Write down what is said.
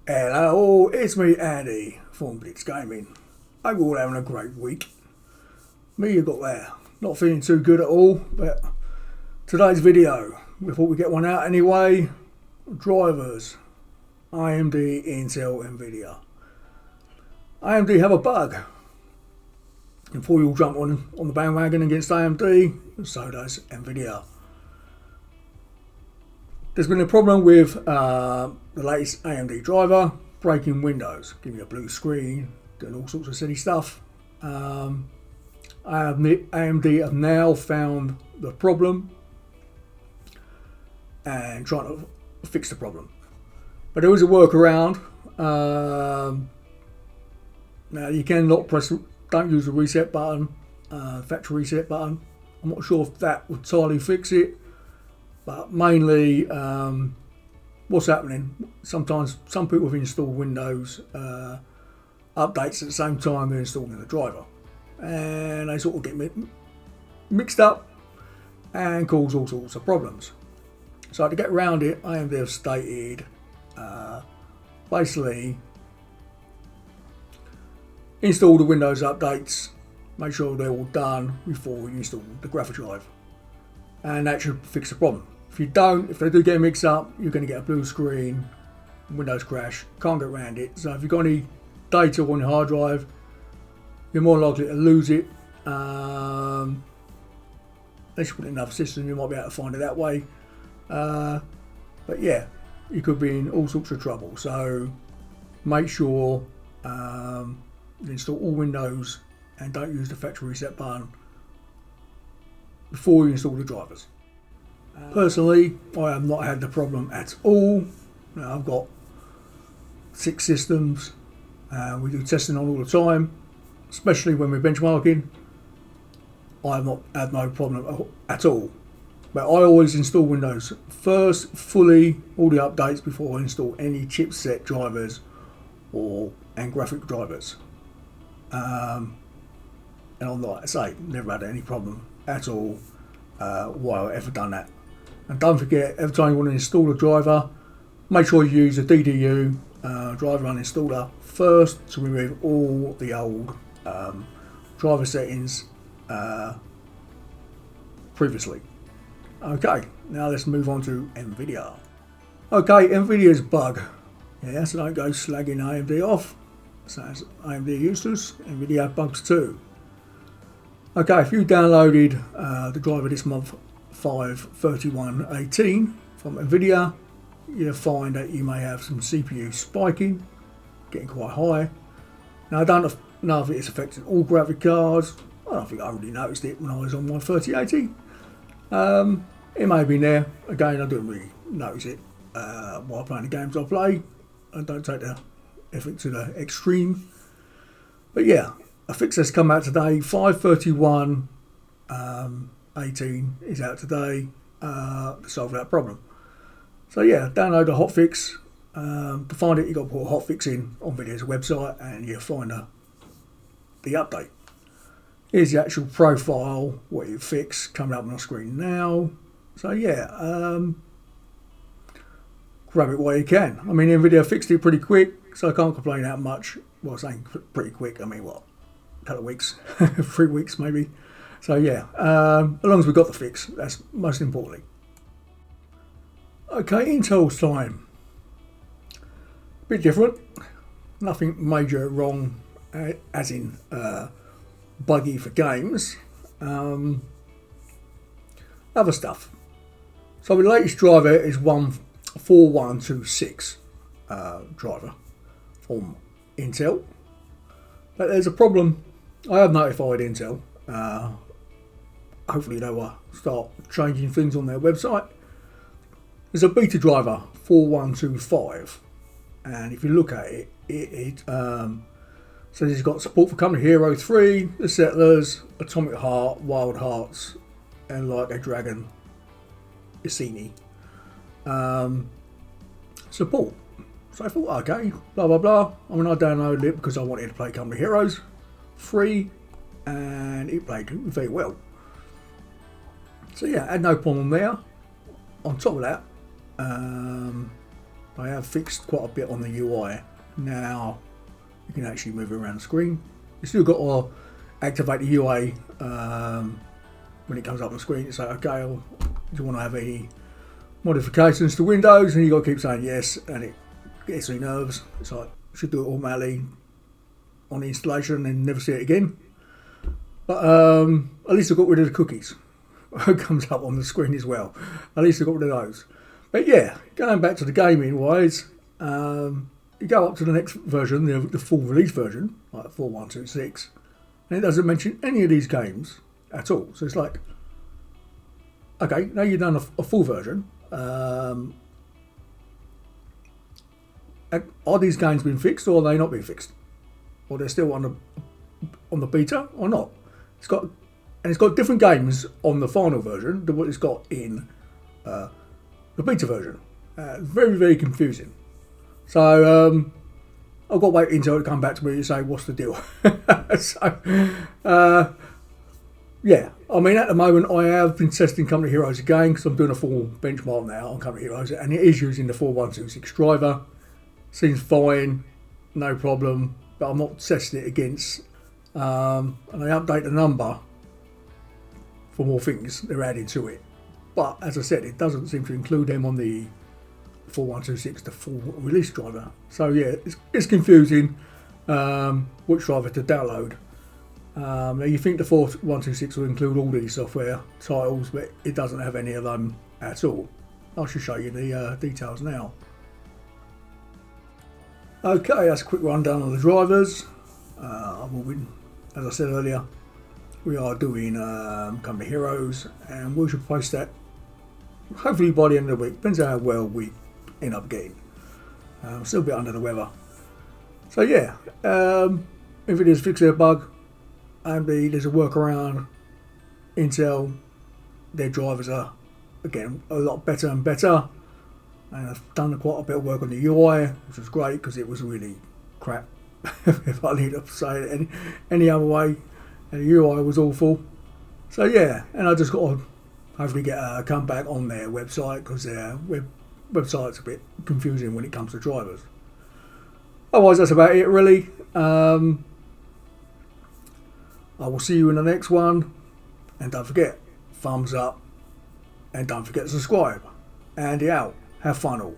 Hello, it's me Andy from Blitz Gaming. Hope you're all having a great week. Me, you got there. Not feeling too good at all, but today's video, we thought we'd get one out anyway. Drivers, AMD, Intel, Nvidia. AMD have a bug. And before you all jump on the bandwagon against AMD, so does Nvidia. There's been a problem with the latest AMD driver breaking Windows, giving you a blue screen, doing all sorts of silly stuff. AMD have now found the problem and trying to fix the problem. But there is a workaround. Now you can not don't use the reset button, factory reset button. I'm not sure if that would entirely fix it. But mainly, what's happening, sometimes some people have installed Windows updates at the same time they're installing the driver. And they sort of get mixed up and cause all sorts of problems. So to get around it, AMD have stated, basically, install the Windows updates, make sure they're all done before you install the graphics drive. And that should fix the problem. If you don't, if they do get mixed up, you're going to get a blue screen, Windows crash, can't get around it. So if you've got any data on your hard drive, you're more likely to lose it. Unless you put it in another system, you might be able to find it that way. But yeah, you could be in all sorts of trouble. So make sure you install all Windows and don't use the factory reset button before you install the drivers. Personally, I have not had the problem at all. Now, I've got 6 systems. We do testing on all the time, especially when we're benchmarking. I have not had no problem at all. But I always install Windows first, fully, all the updates before I install any chipset drivers and graphic drivers. And I'm like I say, never had any problem at all while I've ever done that. And don't forget, every time you want to install a driver, make sure you use a DDU driver uninstaller first to remove all the old driver settings previously. Okay, now let's move on to Nvidia. Okay, Nvidia's bug. Yeah, so don't go slagging AMD off. Sounds AMD useless. Nvidia bugs too. Okay, if you downloaded the driver this month, 5.31.18 from Nvidia, you'll find that you may have some CPU spiking, getting quite high. Now I don't know if it's affecting all graphic cards. I don't think I really noticed it when I was on my 3080. It may have been there. Again, I didn't really notice it while playing the games I play. I don't take the effort to the extreme. But yeah, a fix has come out today, 5.31.18 is out today to solve that problem. So yeah, download the hotfix. To find it, you've got to put a hotfix in on Nvidia's website and you'll find the update. Here's the actual profile, what you fix, coming up on the screen now. So yeah, grab it while you can. I mean, Nvidia fixed it pretty quick, so I can't complain that much. Well, saying pretty quick, I mean, what? A couple of weeks, 3 weeks maybe. So yeah, as long as we got the fix, that's most importantly. Okay, Intel's time. Bit different. Nothing major wrong, as in buggy for games. Other stuff. So the latest driver is 14126 driver from Intel. But there's a problem. I have notified Intel. Hopefully they will start changing things on their website. There's a beta driver 4125, and if you look at it, it says it's got support for Company Hero 3, The Settlers, Atomic Heart, Wild Hearts, and Like a Dragon, Iceni. Support. So I thought, okay, blah blah blah. I mean, I downloaded it because I wanted to play Company Heroes free, and it played very well. So yeah, I had no problem there. On top of that, They have fixed quite a bit on the UI. Now you can actually move around the screen. You still got to activate the UI when it comes up on the screen. It's like, okay, do you want to have any modifications to Windows? And you got to keep saying yes, and it gets on your nerves. It's like, you should do it automatically on the installation and never see it again. But at least I got rid of the cookies. It comes up on the screen as well. At least I got rid of those. But yeah, going back to the gaming wise, you go up to the next version, the full release version, like 4.126, and it doesn't mention any of these games at all. So it's like, okay, now you've done a full version. Are these games been fixed, or are they not being fixed, or they're still on the beta or not? It's got different games on the final version than what it's got in the beta version. Very, very confusing. So I've got to wait until it come back to me and say what's the deal. So yeah, I mean at the moment I have been testing Company Heroes again because I'm doing a full benchmark now on Company Heroes, and it is using the 4.126 driver. Seems fine, no problem, but I'm not testing it against. And I update the number for more things they're adding to it. But as I said, it doesn't seem to include them on the 4.126, the full release driver. So yeah, it's confusing which driver to download. Now you think the 4.126 will include all these software titles, but it doesn't have any of them at all. I should show you the details now. Okay, that's a quick rundown of the drivers. As I said earlier, we are doing Company Heroes, and we should post that hopefully by the end of the week. Depends how well we end up getting. Still a bit under the weather. So yeah, Nvidia's fixed their bug. AMD, there's a workaround. Intel, their drivers are again a lot better and better. And I've done quite a bit of work on the UI, which was great because it was really crap. If I need to say it any other way, and the UI was awful. So yeah, and I just got to hopefully get a comeback on their website because their website's a bit confusing when it comes to drivers. Otherwise, that's about it really. I will see you in the next one, and don't forget, thumbs up, and don't forget to subscribe. Andy out. Have fun all.